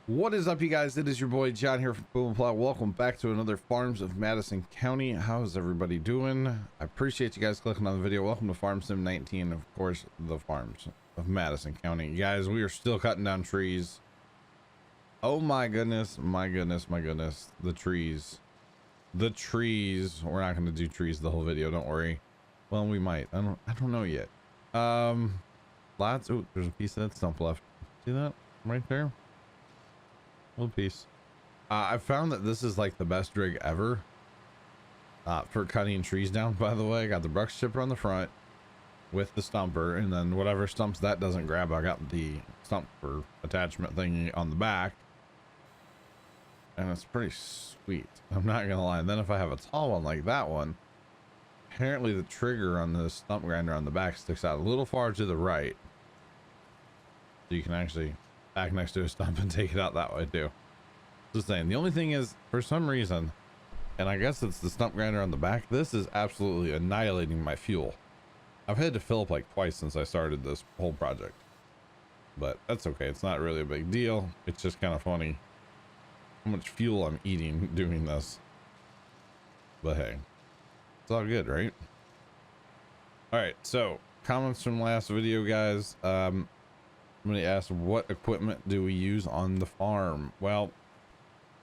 What is up, you guys? It is your boy John here from Puma Plow. Welcome back to another Farms of Madison County. How's everybody doing? I appreciate you guys clicking on the video. Welcome to Farm Sim 19, of course, the Farms of Madison County. Guys, we are still cutting down trees. Oh my goodness, my goodness, my goodness. The trees. The trees. We're not going to do trees the whole video, don't worry. Well, we might. I don't know yet. Lots. Oh, there's a piece of that stump left. See that right there? Little piece. I found that this is like the best rig ever for cutting trees down. By the way, I got the brush chipper on the front with the stumper, and then whatever stumps that doesn't grab, I got the stumper attachment thingy on the back, and it's pretty sweet, I'm not gonna lie. And then if I have a tall one like that one, apparently the trigger on the stump grinder on the back sticks out a little far to the right, so you can actually back next to a stump and take it out that way too. Just saying. The only thing is, for some reason, and I guess it's the stump grinder on the back, this is absolutely annihilating my fuel. I've had to fill up like twice since I started this whole project, but that's okay. It's not really a big deal. It's just kind of funny how much fuel I'm eating doing this, but hey, it's all good, right? All right, so comments from last video, guys. Somebody asked, what equipment do we use on the farm? Well,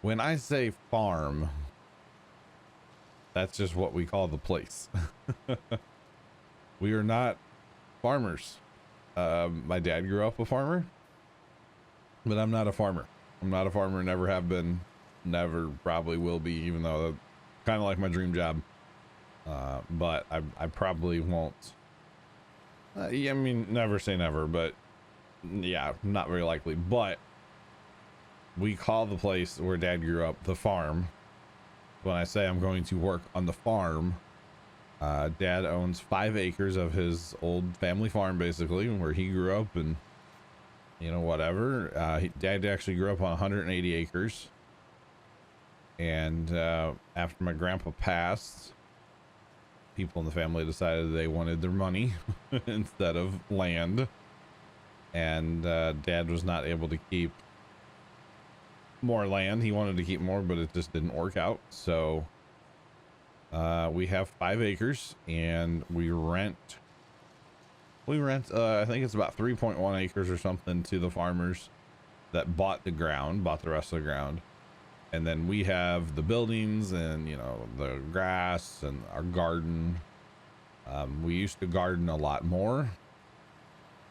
when I say farm, that's just what we call the place. We are not farmers. My dad grew up a farmer, but I'm not a farmer. I'm not a farmer, never have been, never probably will be, even though that's kind of like my dream job. But I probably won't. Yeah, I mean, never say never, but yeah, not very likely. But we call the place where dad grew up the farm. When I say I'm going to work on the farm, dad owns 5 acres of his old family farm, basically, where he grew up, and you know, whatever. Dad actually grew up on 180 acres, and after my grandpa passed, people in the family decided they wanted their money instead of land. And dad was not able to keep more land. He wanted to keep more, but it just didn't work out. So we have 5 acres, and we rent I think it's about 3.1 acres or something to the farmers that bought the rest of the ground. And then we have the buildings and, you know, the grass and our garden. We used to garden a lot more,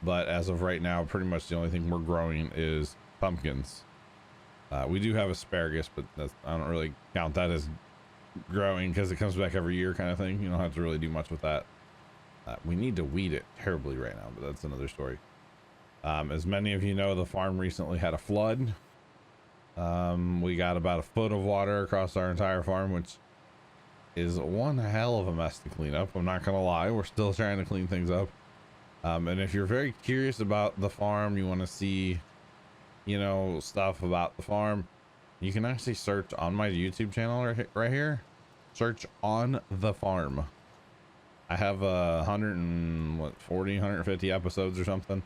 but as of right now, pretty much the only thing we're growing is pumpkins. We do have asparagus, but I don't really count that as growing because it comes back every year kind of thing. You don't have to really do much with that. We need to weed it terribly right now, but that's another story. As many of you know, the farm recently had a flood. We got about 1 foot of water across our entire farm, which is one hell of a mess to clean up. I'm not gonna lie, we're still trying to clean things up. And if you're very curious about the farm, you want to see, you know, stuff about the farm, you can actually search on my YouTube channel right here. Search on the farm. I have 150 episodes or something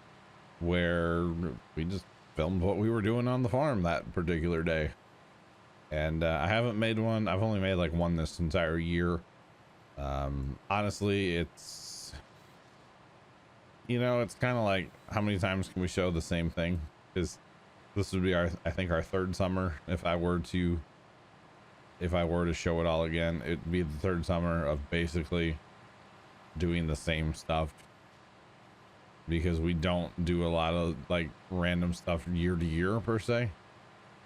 where we just filmed what we were doing on the farm that particular day. And I haven't made one. I've only made like one this entire year. Honestly, it's, you know, it's kind of like, how many times can we show the same thing? Because this would be I think our 3rd summer. If I were to show it all again, it'd be the 3rd summer of basically doing the same stuff, because we don't do a lot of like random stuff year to year per se.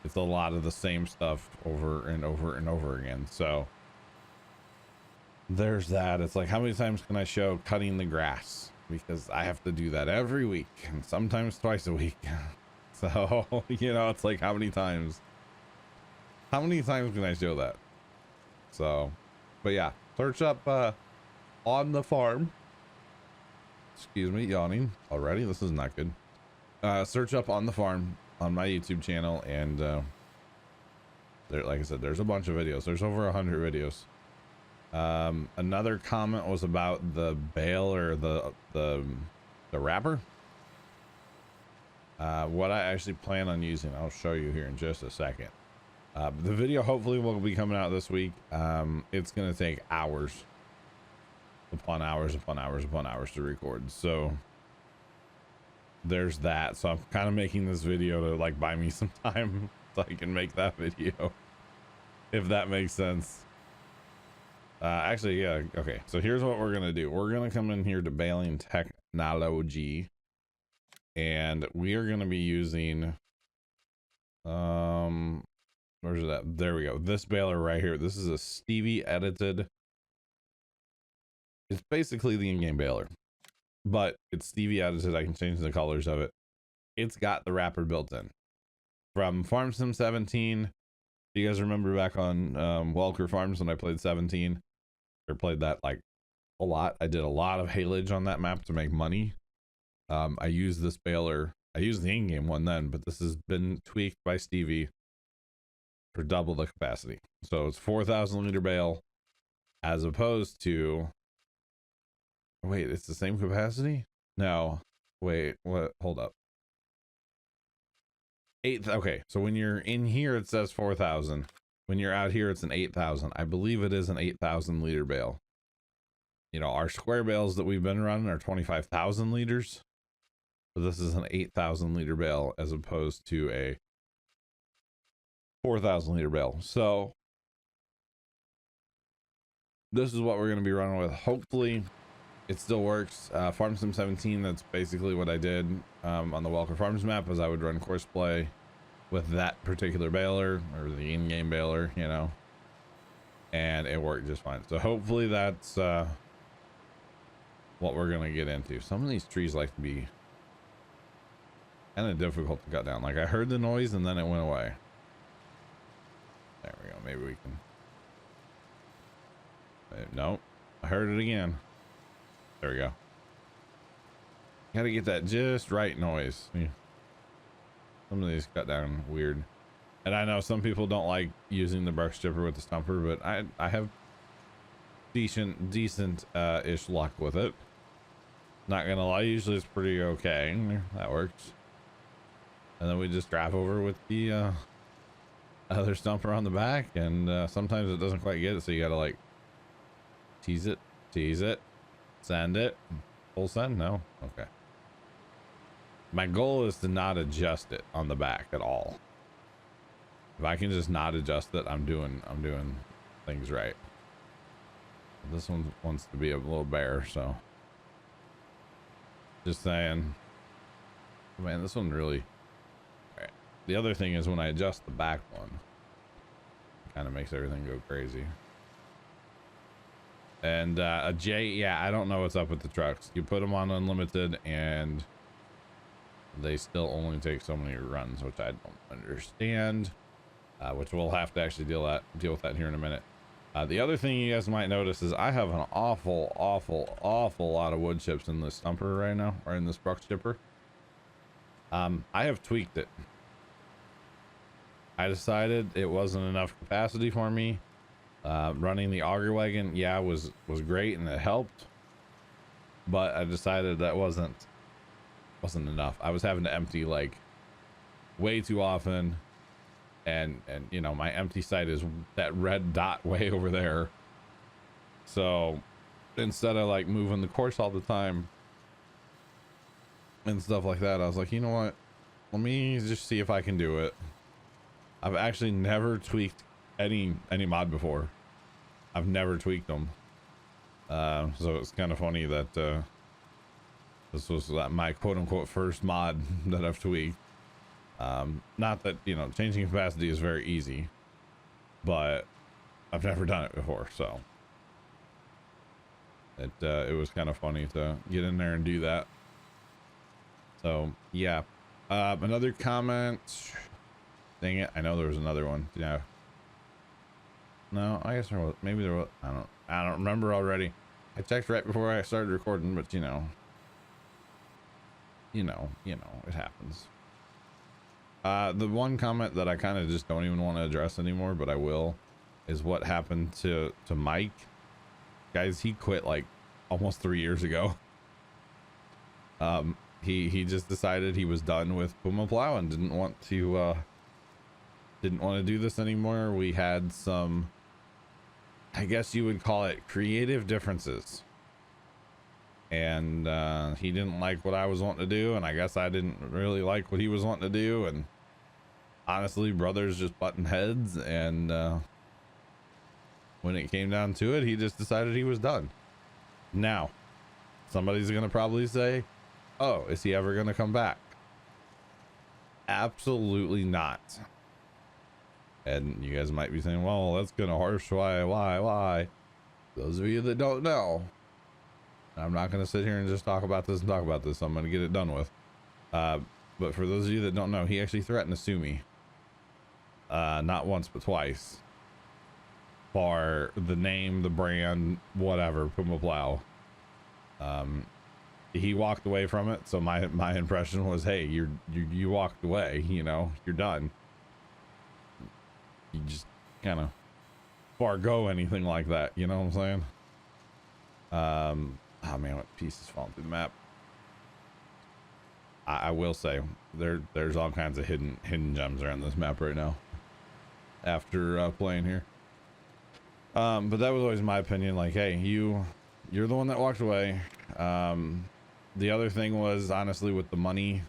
It's a lot of the same stuff over and over and over again. So there's that. It's like, how many times can I show cutting the grass? Because I have to do that every week, and sometimes twice a week. So, you know, it's like, how many times can I show that? So, but yeah, search up on the farm. Excuse me, yawning already. This is not good. Search up on the farm on my YouTube channel, and there, like I said, there's a bunch of videos. There's over 100 videos. Another comment was about the bale or the wrapper. What I actually plan on using, I'll show you here in just a second. The video hopefully will be coming out this week. It's going to take hours upon hours upon hours upon hours to record. So there's that. So I'm kind of making this video to like buy me some time so I can make that video, if that makes sense. Actually, yeah. Okay. So here's what we're going to do. We're going to come in here to baling technology, and we are going to be using, where's that? There we go. This baler right here. This is a Stevie edited. It's basically the in-game baler, but it's Stevie edited. I can change the colors of it. It's got the wrapper built in from Farm Sim 17. You guys remember back on Welker Farms when I played 17, or played that like a lot? I did a lot of haylage on that map to make money. I used this baler. I used the in-game one then, but this has been tweaked by Stevie for double the capacity. So it's 4,000 liter bale as opposed to, wait, it's the same capacity? No, wait, what? Hold up. Okay, so when you're in here it says 4,000. When you're out here it's an 8,000. I believe it is an 8,000 liter bale. You know, our square bales that we've been running are 25,000 liters. So this is an 8,000 liter bale as opposed to a 4,000 liter bale. So this is what we're going to be running with. Hopefully it still works. Farm Sim 17, that's basically what I did on the Welker Farms map, as I would run course play with that particular baler, or the in-game baler, you know, and it worked just fine. So hopefully that's what we're going to get into. Some of these trees like to be kind of difficult to cut down. Like I heard the noise and then it went away. There we go. Maybe we can. Nope. I heard it again. There we go. Got to get that just right noise. Yeah. Some of these cut down weird. And I know some people don't like using the brush chipper with the stumper, but I have decent ish luck with it. Not gonna lie, usually it's pretty okay. That works. And then we just drive over with the other stumper on the back, and sometimes it doesn't quite get it, so you gotta like tease it, send it, full send. No, okay. My goal is to not adjust it on the back at all. If I can just not adjust it, I'm doing things right. This one wants to be a little bare, so just saying. Man, this one really. The other thing is when I adjust the back one, it kind of makes everything go crazy. And a J, yeah, I don't know what's up with the trucks. You put them on unlimited and they still only take so many runs, which I don't understand. Which we'll have to actually deal with that here in a minute. The other thing you guys might notice is I have an awful lot of wood chips in this stumper right now, or in this brush chipper. I have tweaked it. I decided it wasn't enough capacity for me. Running the auger wagon, yeah, was great and it helped, but I decided that wasn't enough. I was having to empty like way too often, and you know, my empty site is that red dot way over there. So instead of like moving the course all the time and stuff like that, I was like, you know what, let me just see if I can do it. I've actually never tweaked any mod before. I've never tweaked them. So it's kind of funny that this was my quote-unquote first mod that I've tweaked. Not that, you know, changing capacity is very easy, but I've never done it before, so it was kind of funny to get in there and do that. So yeah. Another comment. Dang it, I know there was another one. Yeah. No, I guess there was. Maybe there was. I don't remember already. I checked right before I started recording, but you know, it happens. The one comment that I kind of just don't even want to address anymore, but I will, is what happened to Mike. Guys, he quit like almost 3 years ago. he just decided he was done with Puma Plow and didn't want to do this anymore. We had some, I guess you would call it, creative differences, and he didn't like what I was wanting to do, and I guess I didn't really like what he was wanting to do, and honestly, brothers just button heads, and when it came down to it, he just decided he was done. Now, somebody's gonna probably say, oh, is he ever gonna come back? Absolutely not. And you guys might be saying, well, that's gonna harsh. Why? Those of you that don't know, I'm not gonna sit here and just talk about this. I'm gonna get it done with. But for those of you that don't know, he actually threatened to sue me. Not once, but twice. For the name, the brand, whatever, Puma Plow. He walked away from it, so my impression was, hey, you walked away, you know, you're done. You just kind of forego anything like that, you know what I'm saying? Oh man, what pieces falling through the map. I will say there's all kinds of hidden gems around this map right now after playing here. But that was always my opinion, like, hey, you're the one that walked away. The other thing was, honestly, with the money,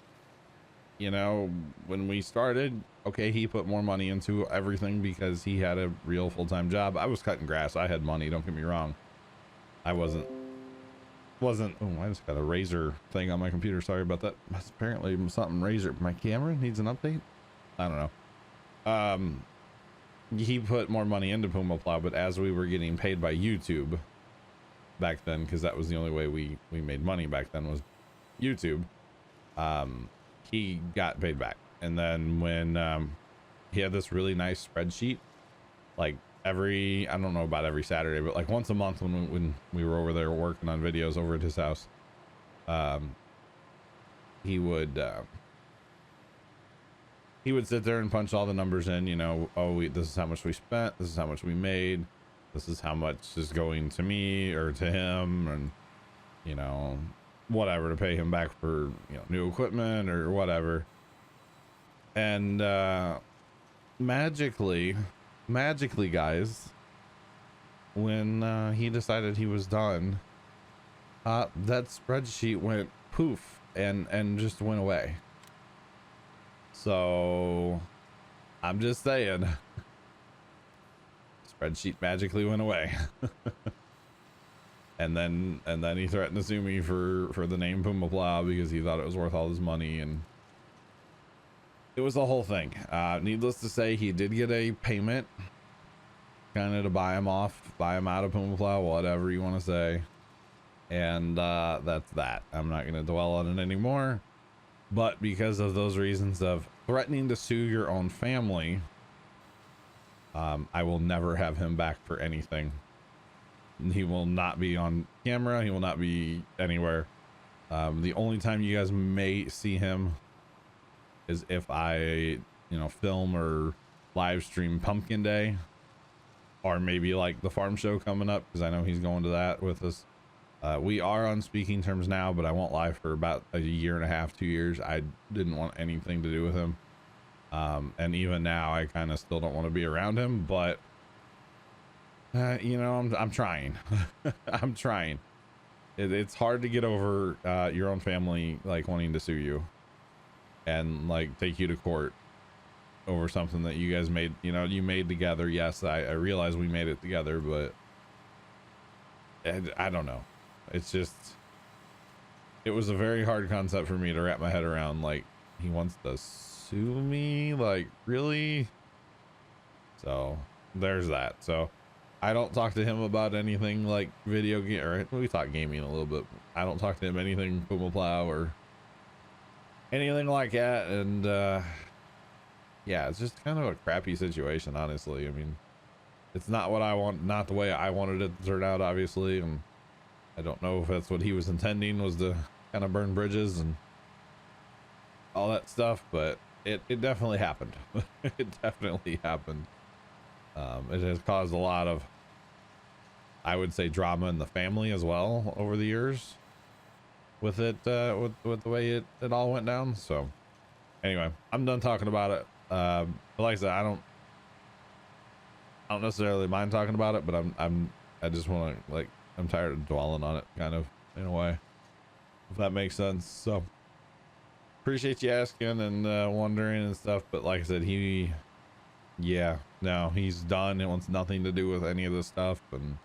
you know, when we started, okay, he put more money into everything because he had a real full-time job. I was cutting grass. I had money, don't get me wrong. I wasn't oh, I just got a razor thing on my computer, sorry about that. That's apparently something razor. My camera needs an update. I don't know. He put more money into Puma Plow, but as we were getting paid by YouTube back then, because that was the only way we made money back then, was YouTube, he got paid back. And then when he had this really nice spreadsheet, like I don't know about every Saturday, but like once a month when we were over there working on videos over at his house, he would sit there and punch all the numbers in, you know, oh, this is how much we spent, this is how much we made, this is how much is going to me or to him, and, you know, whatever, to pay him back for, you know, new equipment or whatever. And magically guys, when he decided he was done, that spreadsheet went poof and just went away. So I'm just saying, spreadsheet magically went away. and then he threatened to sue me for the name Puma Plow because he thought it was worth all his money, and it was the whole thing. Needless to say, he did get a payment, kind of to buy him out of Puma Plow, whatever you want to say. And that's that. I'm not going to dwell on it anymore. But because of those reasons of threatening to sue your own family, I will never have him back for anything. He will not be on camera. He will not be anywhere. The only time you guys may see him is if I, you know, film or live stream Pumpkin Day, or maybe like the farm show coming up, because I know he's going to that with us. We are on speaking terms now, but I won't lie, for about a year and a half, 2 years, I didn't want anything to do with him. And even now, I kind of still don't want to be around him, but you know, I'm trying. I'm trying. It's hard to get over your own family like wanting to sue you and like take you to court over something that you guys made, you know, you made together. Yes, I realize we made it together, but I don't know. It's just, it was a very hard concept for me to wrap my head around. Like, he wants to sue me, like, really? So there's that. So I don't talk to him about anything like video game, or we talk gaming a little bit. I don't talk to him anything Puma Plow or anything like that. And yeah, it's just kind of a crappy situation, honestly. I mean, it's not what I want, not the way I wanted it to turn out, obviously. And I don't know if that's what he was intending, was to kind of burn bridges and all that stuff, but it definitely happened. It definitely happened. It has caused a lot of, I would say, drama in the family as well over the years, with it, with the way it all went down. So anyway, I'm done talking about it. But like I said, I don't necessarily mind talking about it, but I just want to, like, I'm tired of dwelling on it, kind of, in a way, if that makes sense. So appreciate you asking and wondering and stuff. But like I said, no, he's done. It wants nothing to do with any of this stuff. And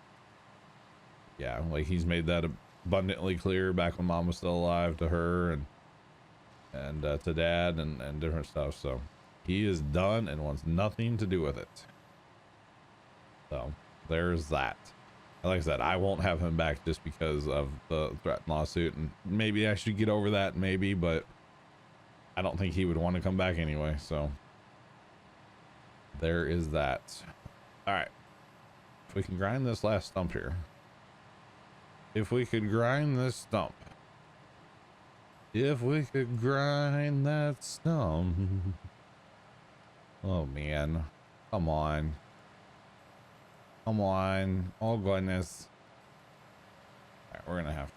yeah, like, he's made that abundantly clear back when mom was still alive, to her and to dad and different stuff. So he is done and wants nothing to do with it. So there's that. Like I said, I won't have him back just because of the threat and lawsuit, and maybe I should get over that, maybe, but I don't think he would want to come back anyway. So there is that. All right, if we can grind this last stump here, if we could grind this stump, if we could grind that stump. Oh man, come on. Come on. Oh goodness. All right, we're gonna have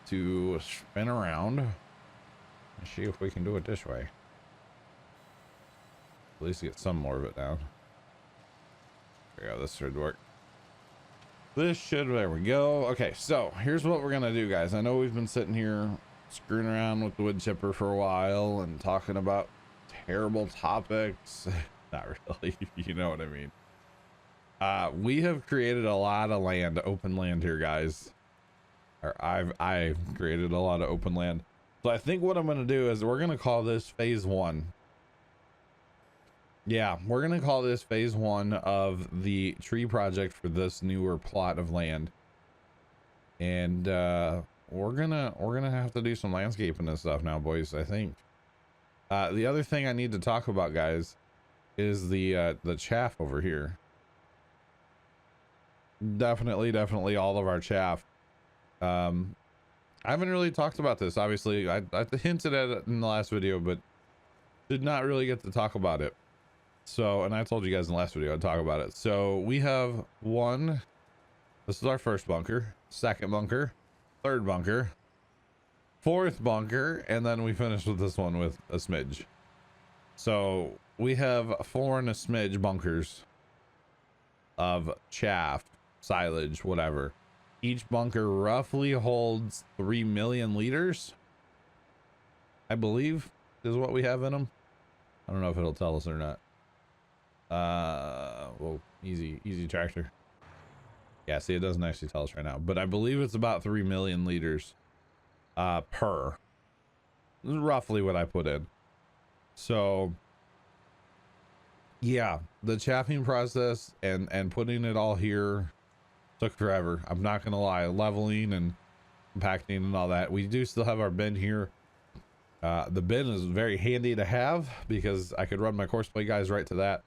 to spin around and see if we can do it this way. At least get some more of it down. There we go. This should work. There we go. Okay, so here's what we're gonna do, guys. I know we've been sitting here screwing around with the wood chipper for a while and talking about terrible topics. Not really, you know what I mean. We have created a lot of land, open land here, guys. Or I've created a lot of open land. So I think what I'm gonna do is we're gonna call this phase 1. Yeah, we're gonna call this phase 1 of the tree project for this newer plot of land. And we're gonna have to do some landscaping and stuff now, boys, I think. The other thing I need to talk about, guys, is the chaff over here. Definitely all of our chaff. I haven't really talked about this. Obviously, I hinted at it in the last video, but did not really get to talk about it. So, and I told you guys in the last video I'd talk about it. So we have one. This is our first bunker, second bunker, third bunker, fourth bunker, and then we finished with this one with a smidge. So we have 4 and a smidge bunkers of chaff, silage, whatever. Each bunker roughly holds 3 million liters, I believe, is what we have in them. I don't know if it'll tell us or not. Well, easy tractor. Yeah, see, it doesn't actually tell us right now, but I believe it's about 3 million liters per. This is roughly what I put in. So yeah, the chaffing process and putting it all here took forever. I'm not gonna lie. Leveling and compacting and all that. We do still have our bin here. The bin is very handy to have because I could run my course play guys right to that.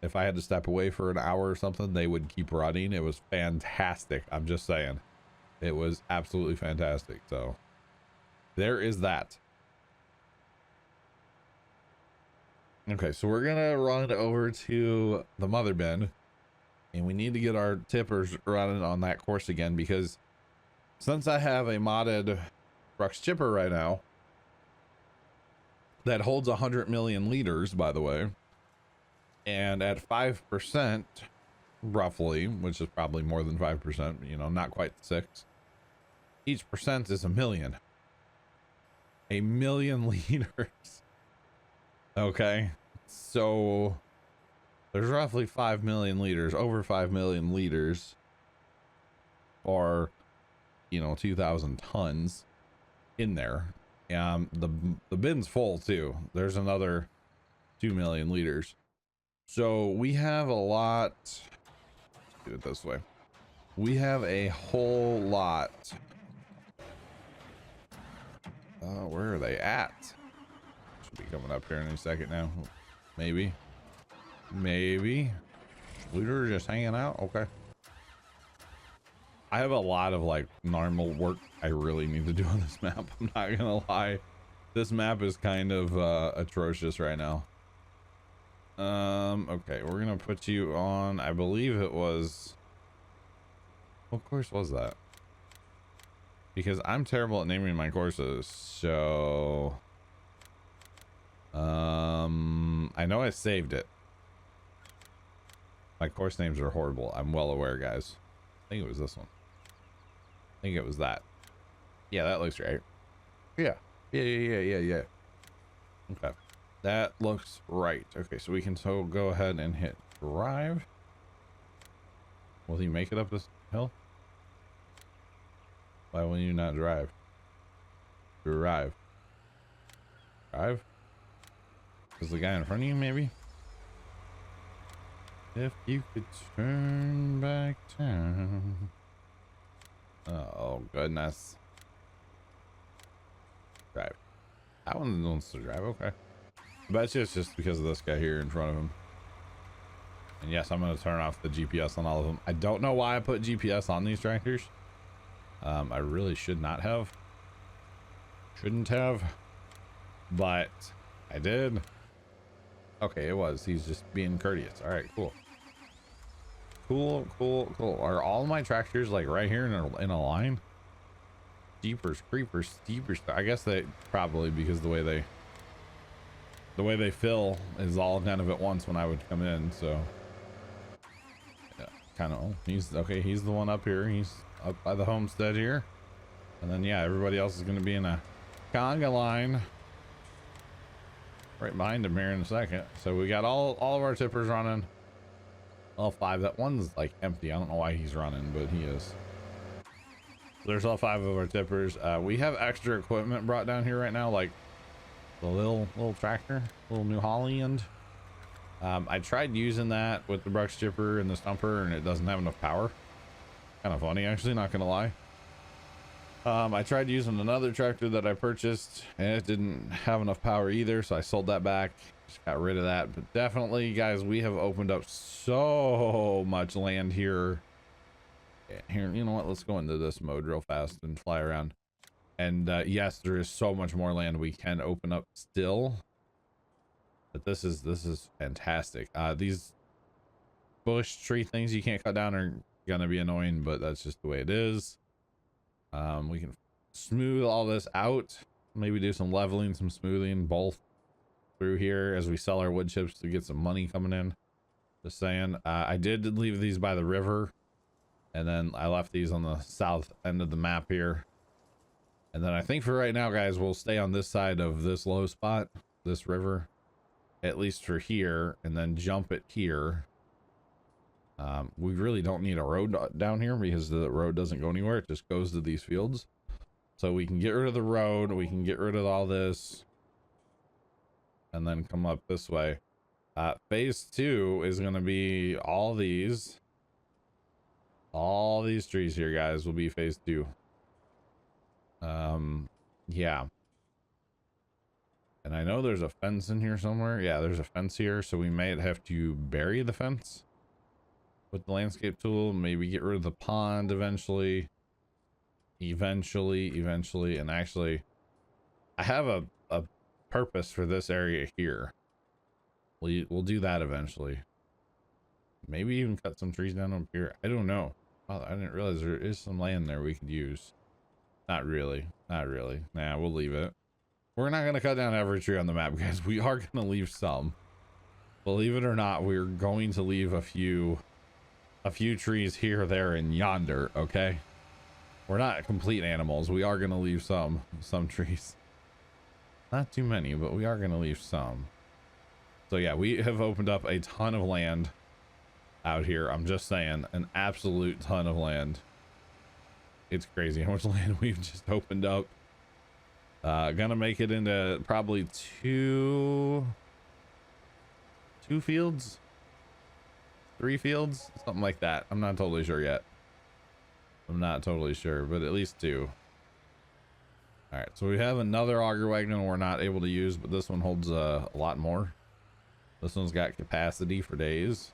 If I had to step away for an hour or something, they would keep running. It was fantastic. I'm just saying, it was absolutely fantastic. So there is that. Okay, so we're gonna run over to the mother bin, and we need to get our tippers running on that course again, because since I have a modded Brux chipper right now that holds 100 million liters, by the way, and at 5% roughly, which is probably more than 5%, you know, not quite 6, each percent is a million liters. Okay, so there's roughly 5 million liters, over 5 million liters, or, you know, 2,000 tons in there. The bin's full too. There's another 2 million liters. So we have a lot. Let's do it this way. We have a whole lot. Where are they at? Should be coming up here in a second now. Maybe. We were just hanging out. Okay. I have a lot of like normal work I really need to do on this map. I'm not gonna lie. This map is kind of atrocious right now. Okay, we're gonna put you on, I believe it was, what course was that? because I'm terrible at naming my courses. So I know I saved it. My course names are horrible. I'm well aware, guys. I think it was this one. I think it was that. Yeah, that looks right. Yeah. Yeah. Okay. That looks right. Okay, so we can go ahead and hit drive. Will he make it up this hill? Why will you not drive? Drive. Is the guy in front of you, maybe? If you could turn back time. Oh, goodness. Drive. That one wants to drive, okay. I bet you it's just because of this guy here in front of him. And yes, I'm going to turn off the GPS on all of them. I don't know why I put GPS on these tractors. I really should not have. Shouldn't have. But I did. Okay, it was. He's just being courteous. All right, cool. Cool. Are all my tractors like right here in a line? Jeepers, creepers, steepers. I guess they probably, because the way they fill is all kind of at once when I would come in. So yeah, kind of. Oh, he's the one up here. He's up by the homestead here, and then yeah, everybody else is going to be in a conga line right behind him here in a second. So we got all of our tippers running. All 5. That one's like empty. I don't know why he's running, but he is. There's all 5 of our tippers. We have extra equipment brought down here right now, like the little tractor, little New Holland. I tried using that with the brush chipper and the stumper, and it doesn't have enough power. Kind of funny, actually, not gonna lie. I tried using another tractor that I purchased, and it didn't have enough power either, so I sold that back. Just got rid of that. But definitely, guys, we have opened up so much land here. Here, you know what? Let's go into this mode real fast and fly around. And yes, there is so much more land we can open up still. But this is fantastic. These bush tree things you can't cut down are gonna be annoying, but that's just the way it is. We can smooth all this out. Maybe do some leveling, some smoothing, both through here as we sell our wood chips to get some money coming in. Just saying. I did leave these by the river, and then I left these on the south end of the map here. And then I think for right now, guys, we'll stay on this side of this low spot, this river, at least for here, and then jump it here. We really don't need a road down here because the road doesn't go anywhere. It just goes to these fields. So we can get rid of the road. We can get rid of all this and then come up this way. Phase 2 is going to be all these trees here, guys, will be phase 2. Yeah. And I know there's a fence in here somewhere. Yeah, there's a fence here, so we may have to bury the fence with the landscape tool, maybe get rid of the pond eventually. And actually, I have a purpose for this area here. We'll do that eventually. Maybe even cut some trees down up here. I don't know. Oh, I didn't realize there is some land there we could use. Not really. Nah, we'll leave it. We're not gonna cut down every tree on the map, guys. We are gonna leave some. Believe it or not, we're going to leave a few trees here, there, and yonder. Okay, we're not complete animals. We are gonna leave some trees. Not too many, but we are gonna leave some. So yeah, we have opened up a ton of land out here. I'm just saying, an absolute ton of land. It's crazy how much land we've just opened up. Gonna make it into probably two fields, 3 fields, something like that. I'm not totally sure yet. I'm not totally sure, but at least 2. All right, so we have another auger wagon we're not able to use, but this one holds a lot more. This one's got capacity for days.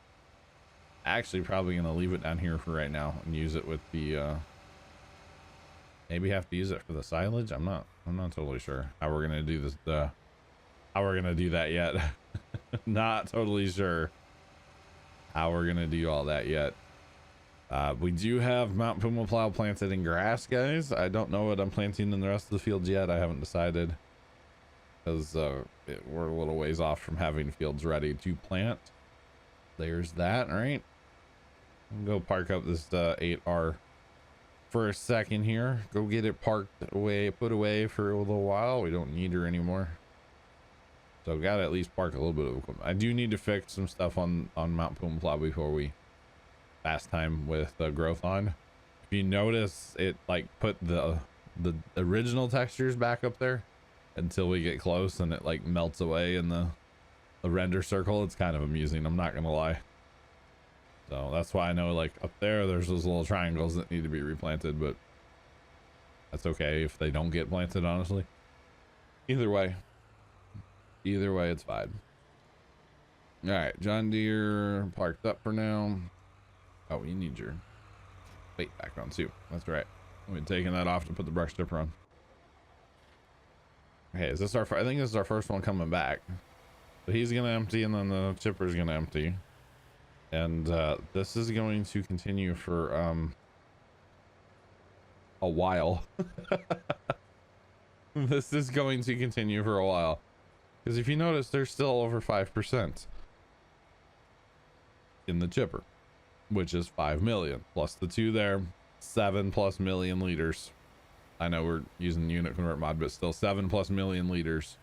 Actually, probably gonna leave it down here for right now and use it with the maybe have to use it for the silage. I'm not totally sure how we're gonna do this, how we're gonna do that yet. Not totally sure how we're gonna do all that yet. We do have Mount Puma plow planted in grass, guys. I don't know what I'm planting in the rest of the fields yet. I haven't decided, because we're a little ways off from having fields ready to plant. There's that, right? Go park up this 8R for a second here. Go get it parked away, put away for a little while. We don't need her anymore. So gotta at least park a little bit of equipment. I do need to fix some stuff on Mount Puma plow before we last time with growth on. If you notice, it like put the original textures back up there until we get close, and it like melts away in the render circle. It's kind of amusing, I'm not gonna lie. So that's why I know, like, up there there's those little triangles that need to be replanted, but that's okay if they don't get planted, honestly. Either way it's fine. All right, John Deere parked up for now. Oh, you need your weight back on too. That's right. We're taking that off to put the brush stripper on. Okay, is this our? I think this is our first one coming back. So he's gonna empty, and then the chipper's gonna empty, and this is going to continue for a while. This is going to continue for a while, because if you notice, there's still over 5% in the chipper, which is 5 million plus the 2 there, 7+ million liters. I know we're using unit convert mod, but still 7+ million liters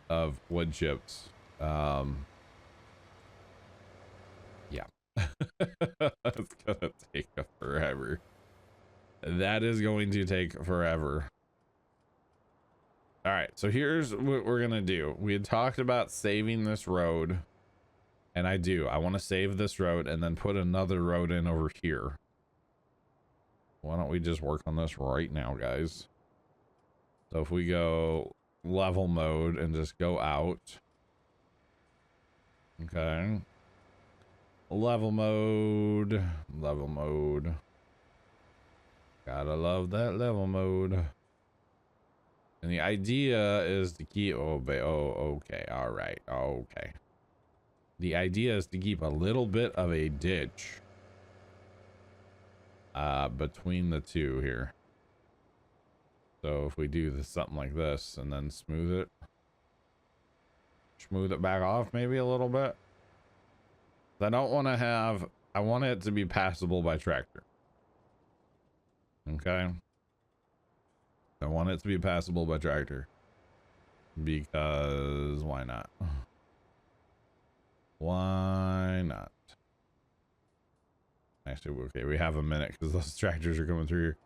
of wood chips. Yeah. It's gonna take forever. That is going to take forever. All right, so here's what we're gonna do. We had talked about saving this road, and I want to save this road and then put another road in over here. Why don't we just work on this right now, guys? So if we go level mode and just go out. Okay. Level mode. Gotta love that level mode. And the idea is to keep, okay. All right. Okay. The idea is to keep a little bit of a ditch between the two here. So if we do this, something like this, and then smooth it back off maybe a little bit. I don't want to have, I want it to be passable by tractor. Okay. I want it to be passable by tractor, because why not? Why not? Actually, okay, we have a minute because those tractors are coming through here.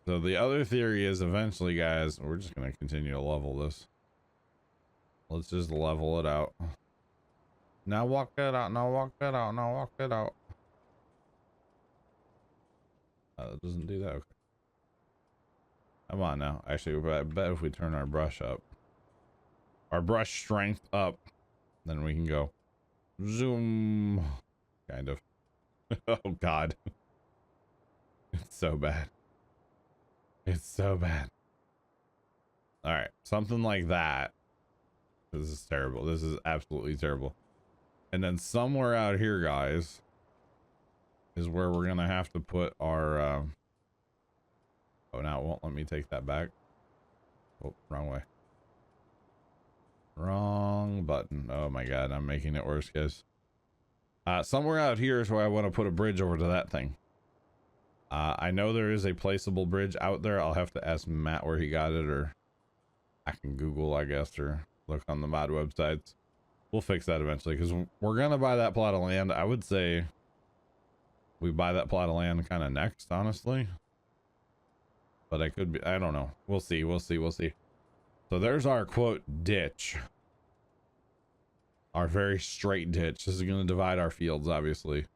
So the other theory is eventually, guys, we're just going to continue to level this. Let's just level it out. Now walk it out. Now walk it out. Now walk it out. That doesn't do that. Okay. Come on now. Actually, I bet if we turn our brush up, our brush strength up, then we can go zoom. Kind of. Oh God. It's so bad. It's so bad. All right, something like that. This is terrible. This is absolutely terrible. And then somewhere out here, guys, is where we're gonna have to put our oh, now it won't let me take that back. Oh, wrong way. Wrong button. Oh my God, I'm making it worse, guys. Somewhere out here is where I want to put a bridge over to that thing. I know there is a placeable bridge out there. I'll have to ask Matt where he got it, or I can Google, I guess, or look on the mod websites. We'll fix that eventually, because we're gonna buy that plot of land. I would say we buy that plot of land kind of next, honestly. But I could be, I don't know. We'll see. So there's our quote ditch. Our very straight ditch. This is going to divide our fields, obviously.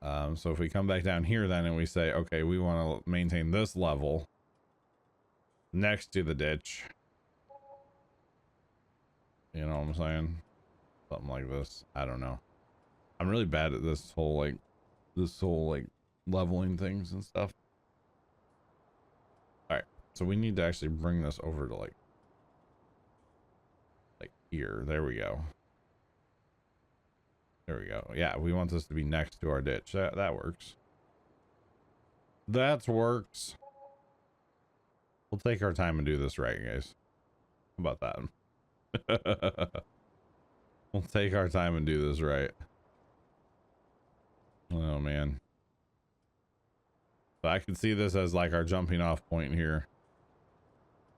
So if we come back down here then and we say, okay, we want to maintain this level next to the ditch. You know what I'm saying? Something like this. I don't know. I'm really bad at this whole leveling things and stuff. All right. So we need to actually bring this over to like here. There we go. There we go. Yeah, we want this to be next to our ditch. That works. That works. We'll take our time and do this right, guys. How about that? We'll take our time and do this right. Oh, man. So I could see this as like our jumping off point here.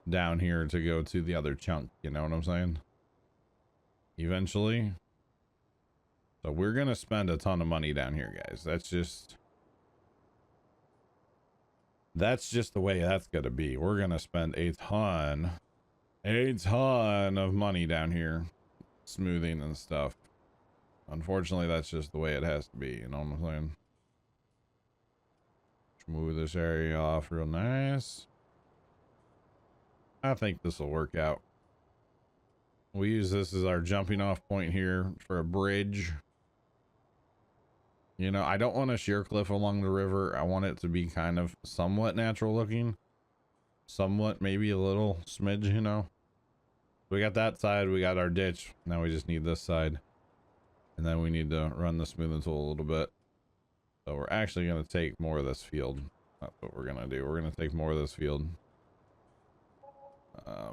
Down here to go to the other chunk. You know what I'm saying? Eventually. So we're going to spend a ton of money down here, guys. That's just the way that's going to be. We're going to spend a ton of money down here smoothing and stuff. Unfortunately, that's just the way it has to be. You know what I'm saying? Smooth this area off real nice. I think this will work out. We use this as our jumping off point here for a bridge. You know, I don't want a sheer cliff along the river. I want it to be kind of somewhat natural looking. Somewhat, maybe a little smidge, you know. We got that side, we got our ditch. Now we just need this side. And then we need to run the smoothing tool a little bit. So we're actually going to take more of this field. That's what we're going to do. We're going to take more of this field.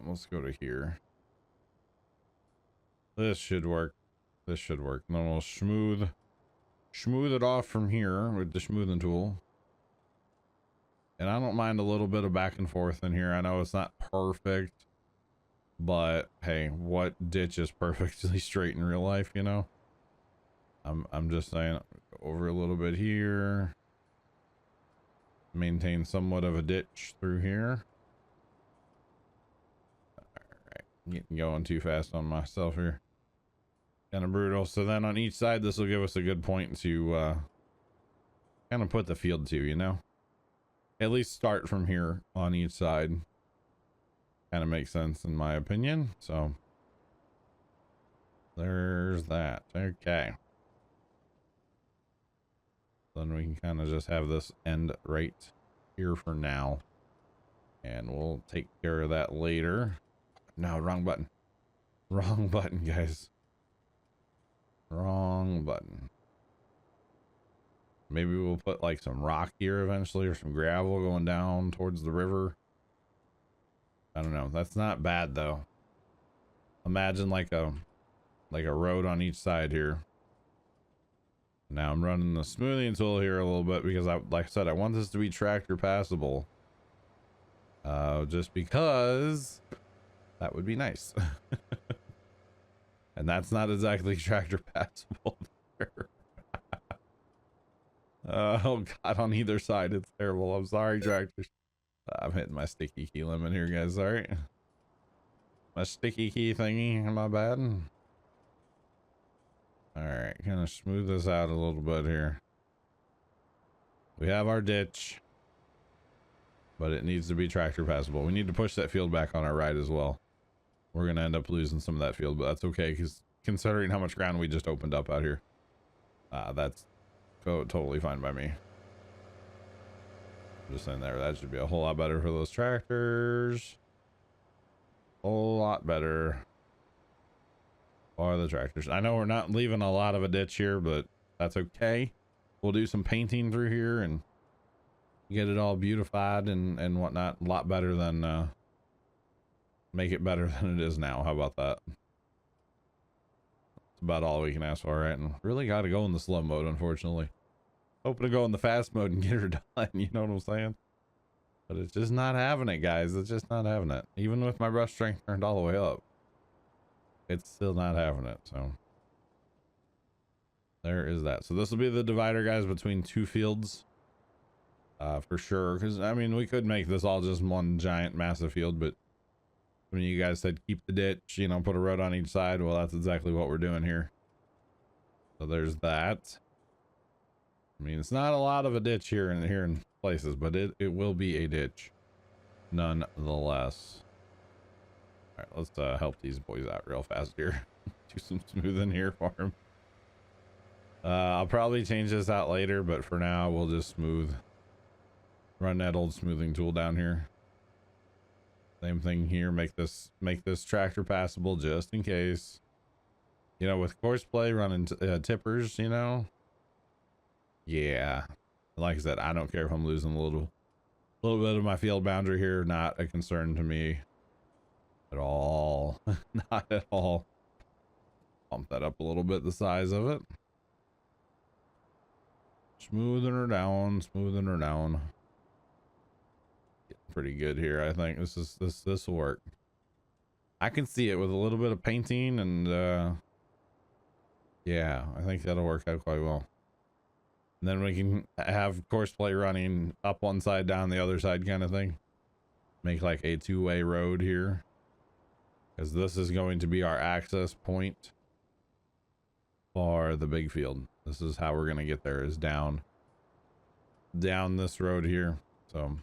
Let's go to here. This should work. This should work. And then we'll smooth it off from here with the smoothing tool. And I don't mind a little bit of back and forth in here. I know it's not perfect, but hey, what ditch is perfectly straight in real life, you know? I'm just saying, over a little bit here. Maintain somewhat of a ditch through here. Getting going too fast on myself here. Kind of brutal. So then on each side, this will give us a good point to kind of put the field to, you know? At least start from here on each side. Kind of makes sense in my opinion. So there's that. Okay. Then we can kind of just have this end right here for now. And we'll take care of that later. No, wrong button. Wrong button, guys. Wrong button. Maybe we'll put like some rock here eventually, or some gravel going down towards the river. I don't know. That's not bad though. Imagine like a road on each side here. Now I'm running the smoothing tool here a little bit because like I said, I want this to be tractor passable. Just because that would be nice. And that's not exactly tractor passable there. Oh God, on either side, it's terrible. I'm sorry, tractors. I'm hitting my sticky key limit here, guys. All right. My sticky key thingy, my bad. All right, kind of smooth this out a little bit here. We have our ditch, but it needs to be tractor passable. We need to push that field back on our right as well. We're going to end up losing some of that field, but that's okay, because considering how much ground we just opened up out here, that's totally fine by me. Just in there, that should be a whole lot better for those tractors. Whole lot better for the tractors. I know we're not leaving a lot of a ditch here, but that's okay. We'll do some painting through here and get it all beautified and whatnot. A lot better than make it better than it is now. How about that? That's about all we can ask for, right? And really got to go in the slow mode, unfortunately. Hoping to go in the fast mode and get her done, you know what I'm saying? But it's just not having it, guys. It's just not having it. Even with my brush strength turned all the way up, it's still not having it. So there is that. So this will be the divider, guys, between two fields, for sure. Because I mean, we could make this all just one giant massive field, but when you guys said keep the ditch, you know, put a road on each side, well, that's exactly what we're doing here. So there's that. I mean, it's not a lot of a ditch here in places, but it will be a ditch nonetheless. All right, let's help these boys out real fast here. Do some smoothing here for them. I'll probably change this out later, but for now we'll just run that old smoothing tool down here. Same thing here. Make this tractor passable just in case. You know, with course play running tippers, you know. Yeah, like I said, I don't care if I'm losing a little bit of my field boundary here. Not a concern to me at all. Not at all. Bump that up a little bit, the size of it. Smoothing her down, smoothing her down. Getting pretty good here. I think this will work. I can see it with a little bit of painting and yeah, I think that'll work out quite well. And then we can have course play running up one side, down the other side kind of thing. Make like a two-way road here. Because this is going to be our access point for the big field. This is how we're going to get there, is down this road here. So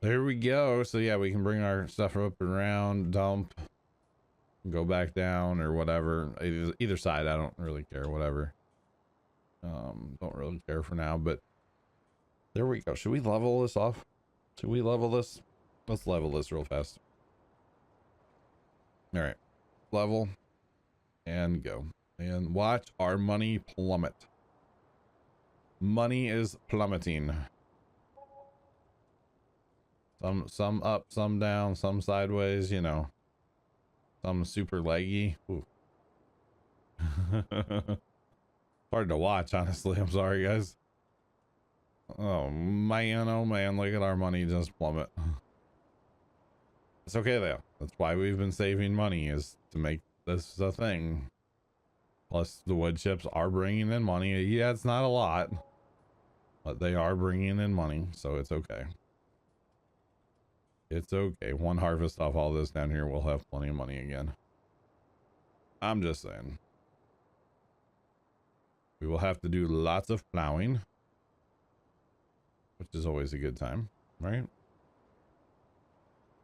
there we go. So yeah, we can bring our stuff up and around, dump, go back down or whatever. Either side, I don't really care, whatever. Don't really care for now, but there we go. Should we level this off? Should we level this? Let's level this real fast. All right, level and go, and watch our money plummet. Money is plummeting. Some up, some down, some sideways, you know, some super leggy. Ooh. Hard to watch, honestly. I'm sorry, guys. Oh man, look at our money just plummet. It's okay though. That's why we've been saving money, is to make this a thing. Plus the wood chips are bringing in money. Yeah, it's not a lot, but they are bringing in money, so it's okay. It's okay. One harvest off all this down here, we'll have plenty of money again. I'm just saying. We will have to do lots of plowing, which is always a good time, right?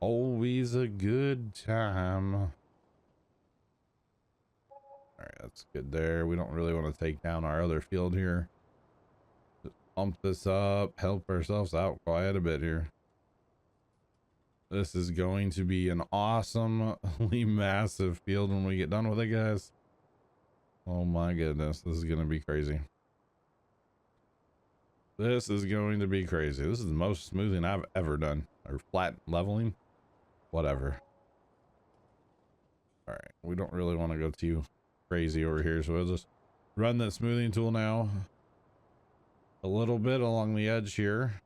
Always a good time. All right, that's good there. We don't really want to take down our other field here. Just pump this up, help ourselves out quite a bit here. This is going to be an awesomely massive field when we get done with it, guys. Oh my goodness, this is going to be crazy. This is going to be crazy. This is the most smoothing I've ever done. Or flat leveling. Whatever. Alright, we don't really want to go too crazy over here, so we'll just run that smoothing tool now. A little bit along the edge here.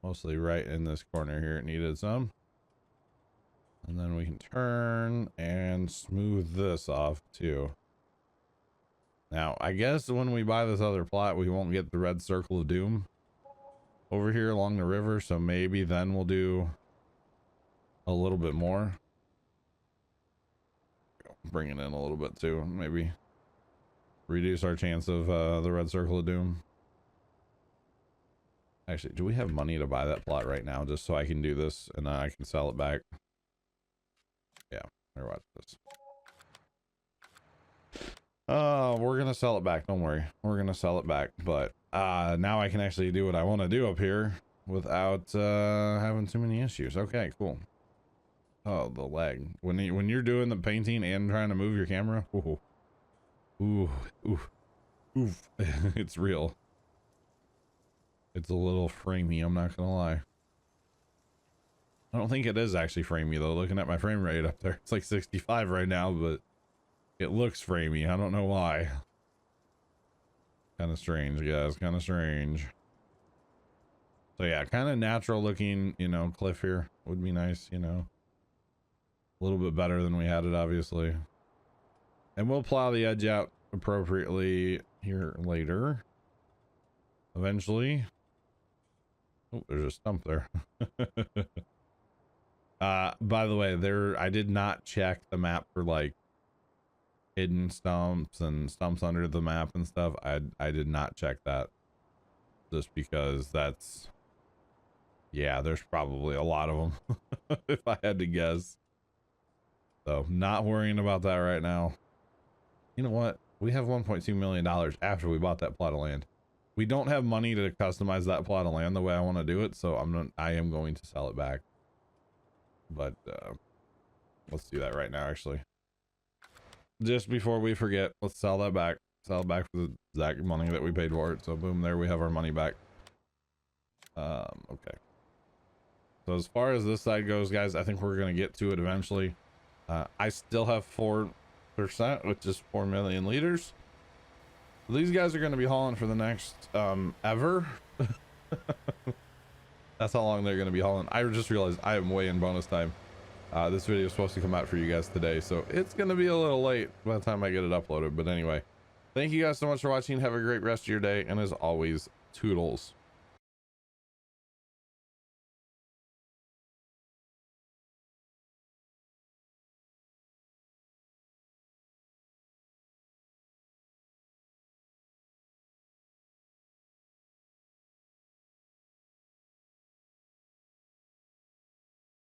Mostly right in this corner here, it needed some. And then we can turn and smooth this off too. Now, I guess when we buy this other plot, we won't get the red circle of doom over here along the river. So maybe then we'll do a little bit more. Bring it in a little bit too. Maybe reduce our chance of the red circle of doom. Actually, do we have money to buy that plot right now just so I can do this and I can sell it back? Yeah, here, watch this. We're gonna sell it back, don't worry. We're gonna sell it back, but now I can actually do what I want to do up here without having too many issues. Okay, cool. Oh, the lag. When you're doing the painting and trying to move your camera, ooh, ooh, ooh, oof. It's real. It's a little framey, I'm not gonna lie. I don't think it is actually framey though. Looking at my frame rate up there, it's like 65 right now, but it looks framey. I don't know why. Kind of strange, guys. Kind of strange. So yeah, kind of natural looking, you know, cliff here would be nice, you know. A little bit better than we had it, obviously. And we'll plow the edge out appropriately here later. Eventually. Oh, there's a stump there. By the way, I did not check the map for like hidden stumps and stumps under the map and stuff. I did not check that, just because that's, yeah, there's probably a lot of them if I had to guess. So not worrying about that right now. You know what? We have $1.2 million after we bought that plot of land. We don't have money to customize that plot of land the way I want to do it, so I am going to sell it back. But let's do that right now, actually. just before we forget, let's sell that back. Sell it back for the exact money that we paid for it. So boom, there we have our money back. Okay. So as far as this side goes, guys, I think we're gonna get to it eventually. I still have 4%, which is 4 million liters. These guys are gonna be hauling for the next ever. That's how long they're gonna be hauling. I just realized I am way in bonus time. This video is supposed to come out for you guys today, so it's gonna be a little late by the time I get it uploaded. But anyway, thank you guys so much for watching. Have a great rest of your day, and as always, toodles.